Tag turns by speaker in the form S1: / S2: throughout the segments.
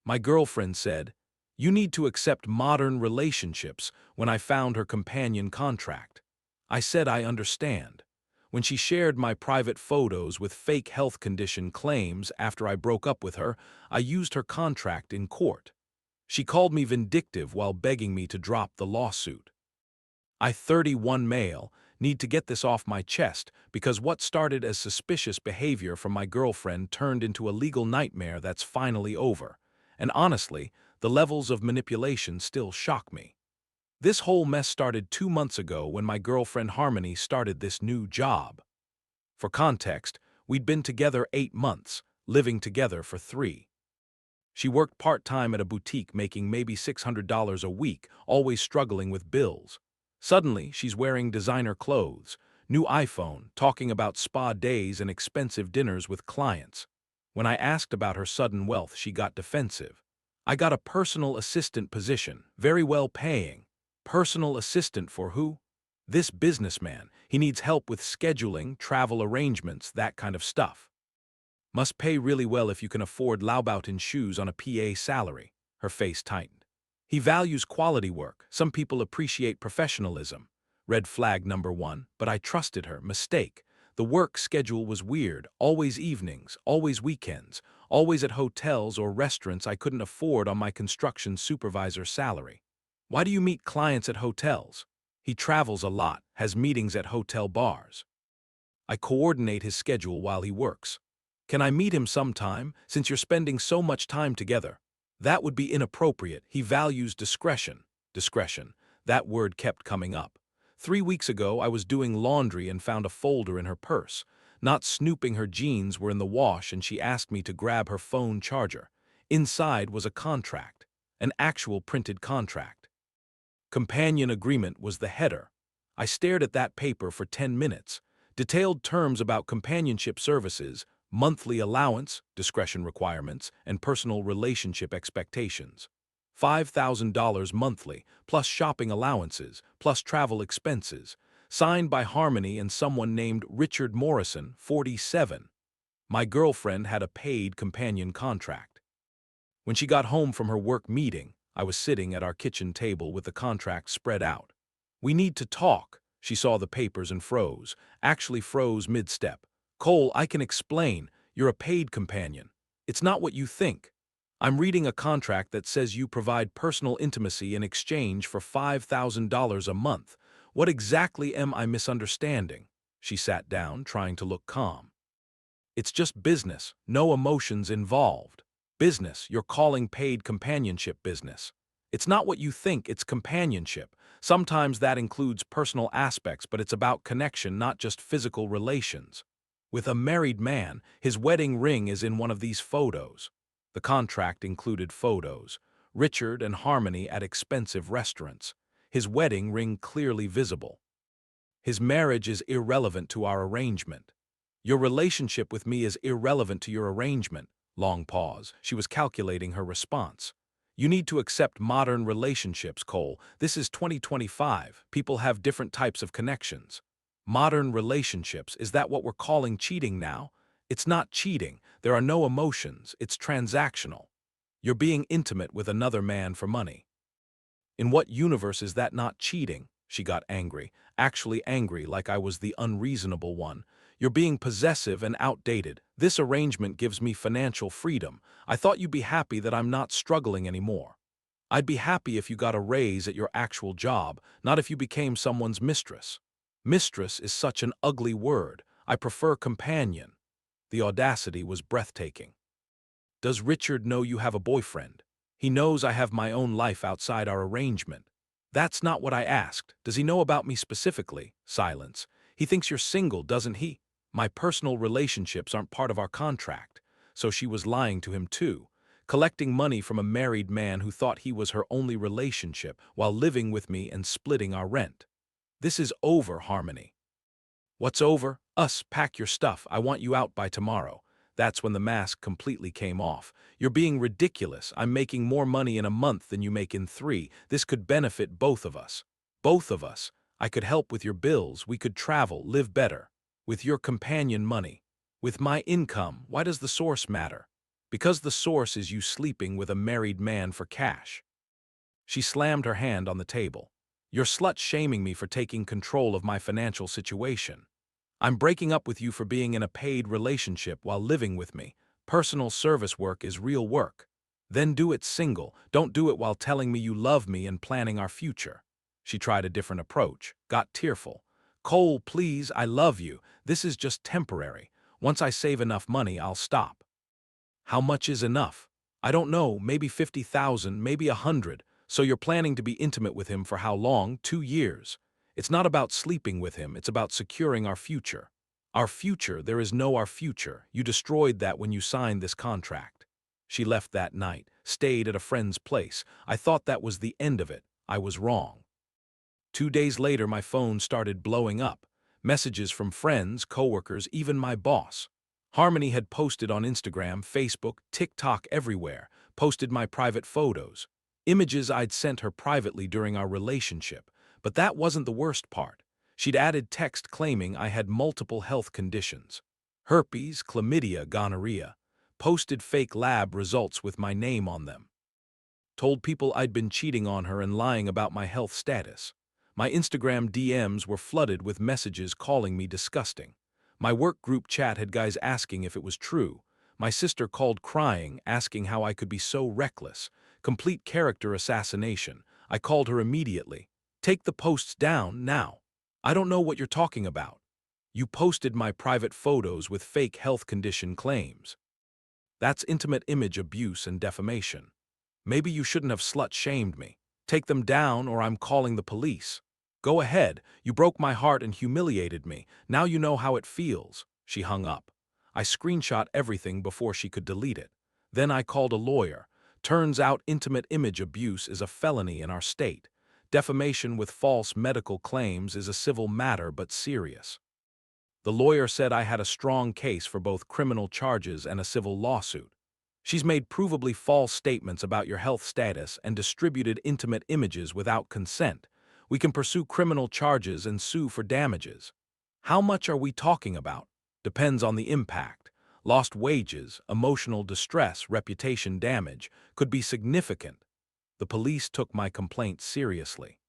S1: My girlfriend said, "You need to accept modern relationships," when I found her companion contract. I said I understand. When she shared my private photos with fake health condition claims after I broke up with her, I used her contract in court. She called me vindictive while begging me to drop the lawsuit. I, 31 male, need to get this off my chest because what started as suspicious behavior from my girlfriend turned into a legal nightmare that's finally over. And honestly, the levels of manipulation still shock me. This whole mess started 2 months ago when my girlfriend Harmony started this new job. For context, we'd been together 8 months, living together for 3. She worked part-time at a boutique making maybe $600 a week, always struggling with bills. Suddenly, she's wearing designer clothes, new iPhone, talking about spa days and expensive dinners with clients. When I asked about her sudden wealth, she got defensive. I got a personal assistant position, very well paying. Personal assistant for who? This businessman. He needs help with scheduling, travel arrangements, that kind of stuff. Must pay really well if you can afford Laubautin shoes on a PA salary. Her face tightened. He values quality work. Some people appreciate professionalism. Red flag number 1, but I trusted her. Mistake. The work schedule was weird. Always evenings, always weekends, always at hotels or restaurants I couldn't afford on my construction supervisor salary. Why do you meet clients at hotels? He travels a lot, has meetings at hotel bars. I coordinate his schedule while he works. Can I meet him sometime, since you're spending so much time together? That would be inappropriate. He values discretion. Discretion. That word kept coming up. 3 weeks ago, I was doing laundry and found a folder in her purse. Not snooping, her jeans were in the wash and she asked me to grab her phone charger. Inside was a contract. An actual printed contract. Companion agreement was the header. I stared at that paper for 10 minutes. Detailed terms about companionship services, monthly allowance, discretion requirements, and personal relationship expectations. $5,000 monthly, plus shopping allowances, plus travel expenses. Signed by Harmony and someone named Richard Morrison, 47. My girlfriend had a paid companion contract. When she got home from her work meeting, I was sitting at our kitchen table with the contract spread out. "We need to talk." She saw the papers and froze. Actually froze mid-step. "Cole, I can explain. You're a paid companion. It's not what you think. I'm reading a contract that says you provide personal intimacy in exchange for $5,000 a month. What exactly am I misunderstanding?" She sat down, trying to look calm. "It's just business, no emotions involved. Business, you're calling paid companionship business. It's not what you think, it's companionship. Sometimes that includes personal aspects, but it's about connection, not just physical relations. With a married man, his wedding ring is in one of these photos." The contract included photos. Richard and Harmony at expensive restaurants. His wedding ring clearly visible. "His marriage is irrelevant to our arrangement." "Your relationship with me is irrelevant to your arrangement." Long pause. She was calculating her response. "You need to accept modern relationships, Cole. This is 2025. People have different types of connections." Modern relationships, is that what we're calling cheating now? It's not cheating. There are no emotions. It's transactional. You're being intimate with another man for money. In what universe is that not cheating? She got angry, actually angry, like I was the unreasonable one. "You're being possessive and outdated. This arrangement gives me financial freedom. I thought you'd be happy that I'm not struggling anymore. I'd be happy if you got a raise at your actual job, not if you became someone's mistress." Mistress is such an ugly word. I prefer companion. The audacity was breathtaking. "Does Richard know you have a boyfriend?" "He knows I have my own life outside our arrangement." "That's not what I asked. Does he know about me specifically?" Silence. "He thinks you're single, doesn't he?" "My personal relationships aren't part of our contract." So she was lying to him too, collecting money from a married man who thought he was her only relationship while living with me and splitting our rent. "This is over, Harmony." "What's over?" "Us. Pack your stuff. I want you out by tomorrow." That's when the mask completely came off. "You're being ridiculous. I'm making more money in a month than you make in 3. This could benefit both of us." "Both of us. I could help with your bills. We could travel, live better. With your companion money. With my income, why does the source matter?" Because the source is you sleeping with a married man for cash. She slammed her hand on the table. You're slut-shaming me for taking control of my financial situation. I'm breaking up with you for being in a paid relationship while living with me. Personal service work is real work. Then do it single. Don't do it while telling me you love me and planning our future. She tried a different approach, got tearful. Cole, please, I love you. This is just temporary. Once I save enough money, I'll stop. How much is enough? I don't know, maybe 50,000, maybe 100. So you're planning to be intimate with him for how long? 2 years. It's not about sleeping with him, it's about securing our future. Our future, there is no our future. You destroyed that when you signed this contract. She left that night, stayed at a friend's place. I thought that was the end of it. I was wrong. 2 days later, my phone started blowing up. Messages from friends, coworkers, even my boss. Harmony had posted on Instagram, Facebook, TikTok, everywhere, posted my private photos, images I'd sent her privately during our relationship. But that wasn't the worst part. She'd added text claiming I had multiple health conditions. Herpes, chlamydia, gonorrhea. Posted fake lab results with my name on them. Told people I'd been cheating on her and lying about my health status. My Instagram DMs were flooded with messages calling me disgusting. My work group chat had guys asking if it was true. My sister called crying, asking how I could be so reckless. Complete character assassination. I called her immediately. Take the posts down, now. I don't know what you're talking about. You posted my private photos with fake health condition claims. That's intimate image abuse and defamation. Maybe you shouldn't have slut-shamed me. Take them down or I'm calling the police. Go ahead, you broke my heart and humiliated me. Now you know how it feels. She hung up. I screenshot everything before she could delete it. Then I called a lawyer. Turns out intimate image abuse is a felony in our state. Defamation with false medical claims is a civil matter but serious. The lawyer said I had a strong case for both criminal charges and a civil lawsuit. She's made provably false statements about your health status and distributed intimate images without consent. We can pursue criminal charges and sue for damages. How much are we talking about? Depends on the impact. Lost wages, emotional distress, reputation damage could be significant. The police took my complaint seriously.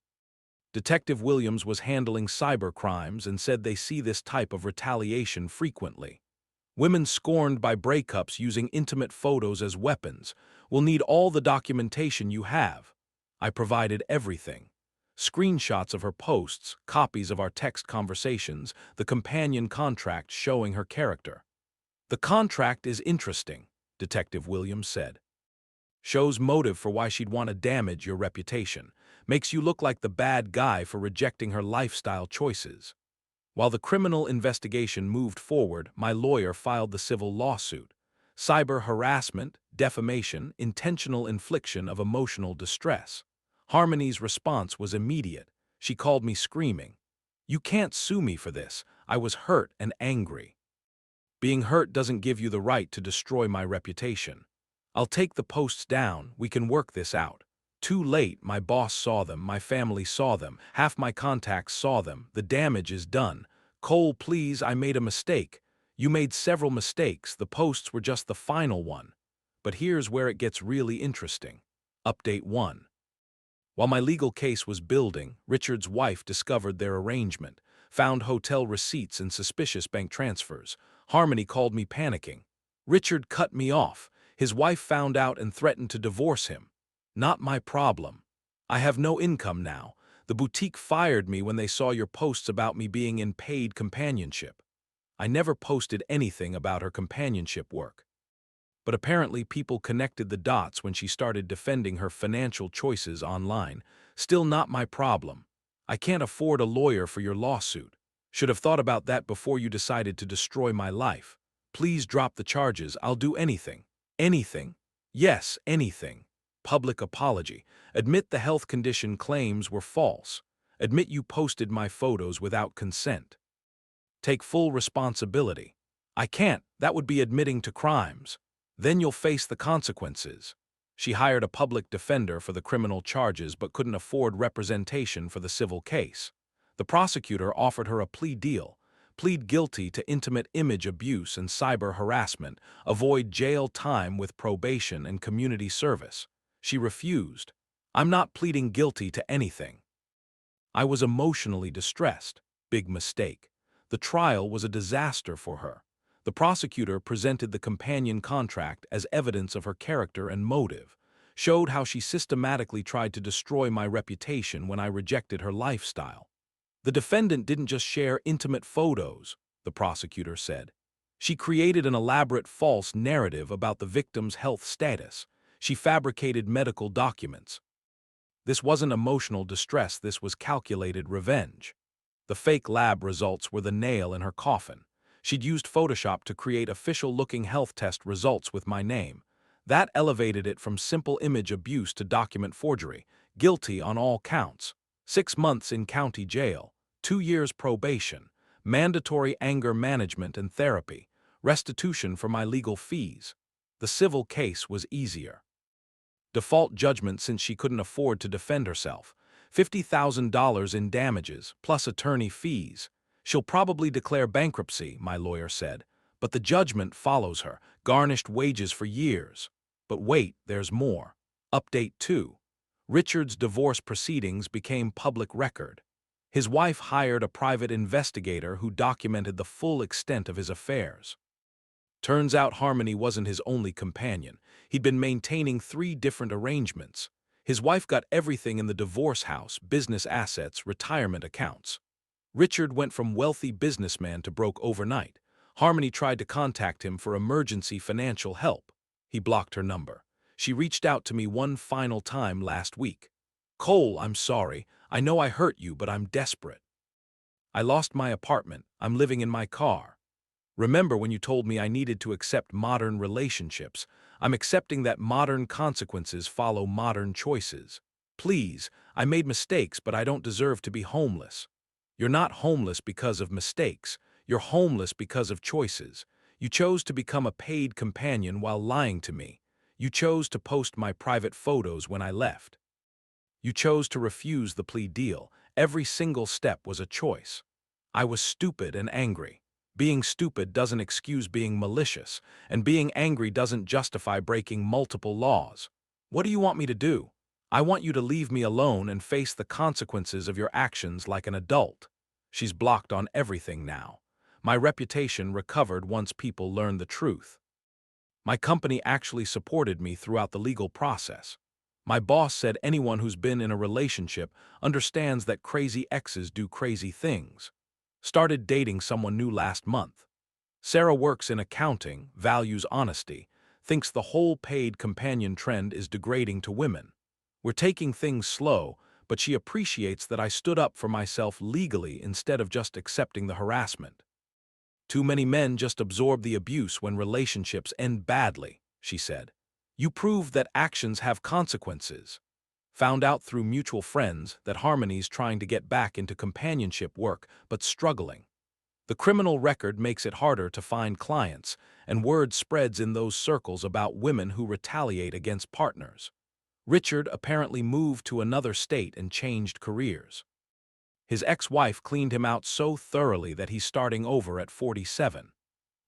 S1: Detective Williams was handling cyber crimes and said they see this type of retaliation frequently. Women scorned by breakups using intimate photos as weapons will need all the documentation you have. I provided everything. Screenshots of her posts, copies of our text conversations, the companion contract showing her character. The contract is interesting, Detective Williams said. Shows motive for why she'd want to damage your reputation. Makes you look like the bad guy for rejecting her lifestyle choices. While the criminal investigation moved forward, my lawyer filed the civil lawsuit. Cyber harassment, defamation, intentional infliction of emotional distress. Harmony's response was immediate. She called me screaming. You can't sue me for this. I was hurt and angry. Being hurt doesn't give you the right to destroy my reputation. I'll take the posts down. We can work this out. Too late, my boss saw them, my family saw them, half my contacts saw them, the damage is done. Cole, please, I made a mistake. You made several mistakes, the posts were just the final one. But here's where it gets really interesting. Update 1. While my legal case was building, Richard's wife discovered their arrangement, found hotel receipts and suspicious bank transfers. Harmony called me panicking. Richard cut me off. His wife found out and threatened to divorce him. Not my problem. I have no income now. The boutique fired me when they saw your posts about me being in paid companionship. I never posted anything about her companionship work. But apparently people connected the dots when she started defending her financial choices online. Still not my problem. I can't afford a lawyer for your lawsuit. Should have thought about that before you decided to destroy my life. Please drop the charges. I'll do anything. Anything? Yes, anything. Public apology. Admit the health condition claims were false. Admit you posted my photos without consent. Take full responsibility. I can't. That would be admitting to crimes. Then you'll face the consequences. She hired a public defender for the criminal charges but couldn't afford representation for the civil case. The prosecutor offered her a plea deal. Plead guilty to intimate image abuse and cyber harassment. Avoid jail time with probation and community service. She refused. I'm not pleading guilty to anything. I was emotionally distressed. Big mistake. The trial was a disaster for her. The prosecutor presented the companion contract as evidence of her character and motive, showed how she systematically tried to destroy my reputation when I rejected her lifestyle. The defendant didn't just share intimate photos, the prosecutor said. She created an elaborate false narrative about the victim's health status. She fabricated medical documents. This wasn't emotional distress, this was calculated revenge. The fake lab results were the nail in her coffin. She'd used Photoshop to create official-looking health test results with my name. That elevated it from simple image abuse to document forgery, guilty on all counts. 6 months in county jail, 2 years probation, mandatory anger management and therapy, restitution for my legal fees. The civil case was easier. Default judgment since she couldn't afford to defend herself. $50,000 in damages, plus attorney fees. She'll probably declare bankruptcy, my lawyer said, but the judgment follows her, garnished wages for years. But wait, there's more. Update 2. Richard's divorce proceedings became public record. His wife hired a private investigator who documented the full extent of his affairs. Turns out Harmony wasn't his only companion. He'd been maintaining 3 different arrangements. His wife got everything in the divorce house, business assets, retirement accounts. Richard went from wealthy businessman to broke overnight. Harmony tried to contact him for emergency financial help. He blocked her number. She reached out to me one final time last week. "Cole, I'm sorry. I know I hurt you, but I'm desperate. I lost my apartment. I'm living in my car. Remember when you told me I needed to accept modern relationships? I'm accepting that modern consequences follow modern choices. Please, I made mistakes, but I don't deserve to be homeless." You're not homeless because of mistakes. You're homeless because of choices. You chose to become a paid companion while lying to me. You chose to post my private photos when I left. You chose to refuse the plea deal. Every single step was a choice. I was stupid and angry. Being stupid doesn't excuse being malicious, and being angry doesn't justify breaking multiple laws. What do you want me to do? I want you to leave me alone and face the consequences of your actions like an adult. She's blocked on everything now. My reputation recovered once people learned the truth. My company actually supported me throughout the legal process. My boss said anyone who's been in a relationship understands that crazy exes do crazy things. Started dating someone new last month. Sarah works in accounting, values honesty, thinks the whole paid companion trend is degrading to women. We're taking things slow, but she appreciates that I stood up for myself legally instead of just accepting the harassment. Too many men just absorb the abuse when relationships end badly, she said. You proved that actions have consequences. Found out through mutual friends that Harmony's trying to get back into companionship work, but struggling. The criminal record makes it harder to find clients, and word spreads in those circles about women who retaliate against partners. Richard apparently moved to another state and changed careers. His ex-wife cleaned him out so thoroughly that he's starting over at 47.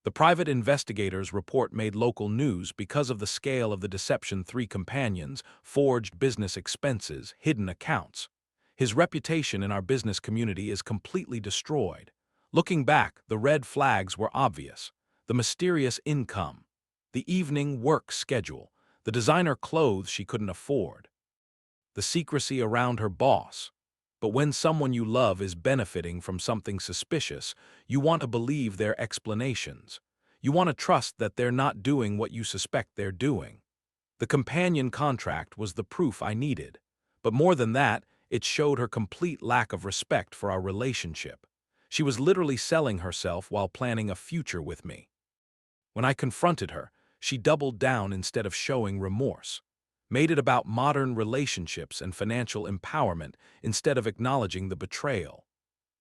S1: The private investigator's report made local news because of the scale of the deception: 3 companions, forged business expenses, hidden accounts. His reputation in our business community is completely destroyed. Looking back, the red flags were obvious. The mysterious income, the evening work schedule, the designer clothes she couldn't afford, the secrecy around her boss. But when someone you love is benefiting from something suspicious, you want to believe their explanations. You want to trust that they're not doing what you suspect they're doing. The companion contract was the proof I needed. But more than that, it showed her complete lack of respect for our relationship. She was literally selling herself while planning a future with me. When I confronted her, she doubled down instead of showing remorse. Made it about modern relationships and financial empowerment instead of acknowledging the betrayal.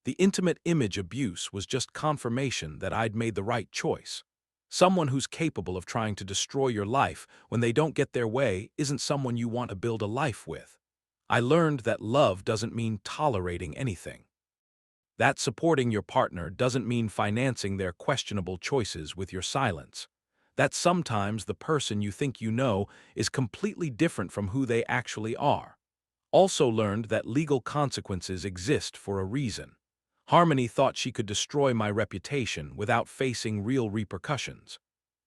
S1: The intimate image abuse was just confirmation that I'd made the right choice. Someone who's capable of trying to destroy your life when they don't get their way isn't someone you want to build a life with. I learned that love doesn't mean tolerating anything. That supporting your partner doesn't mean financing their questionable choices with your silence. That sometimes the person you think you know is completely different from who they actually are. Also learned that legal consequences exist for a reason. Harmony thought she could destroy my reputation without facing real repercussions.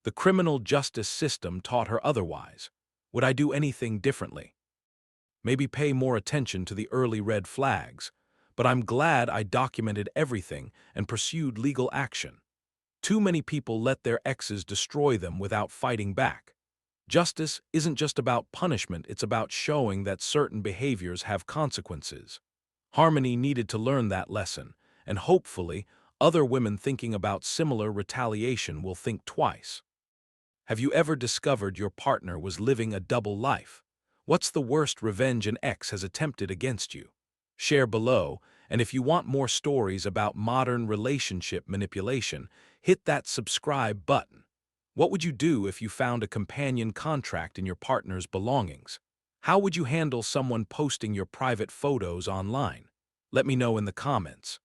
S1: The criminal justice system taught her otherwise. Would I do anything differently? Maybe pay more attention to the early red flags, but I'm glad I documented everything and pursued legal action. Too many people let their exes destroy them without fighting back. Justice isn't just about punishment, it's about showing that certain behaviors have consequences. Harmony needed to learn that lesson, and hopefully, other women thinking about similar retaliation will think twice. Have you ever discovered your partner was living a double life? What's the worst revenge an ex has attempted against you? Share below, and if you want more stories about modern relationship manipulation, hit that subscribe button. What would you do if you found a companion contract in your partner's belongings? How would you handle someone posting your private photos online? Let me know in the comments.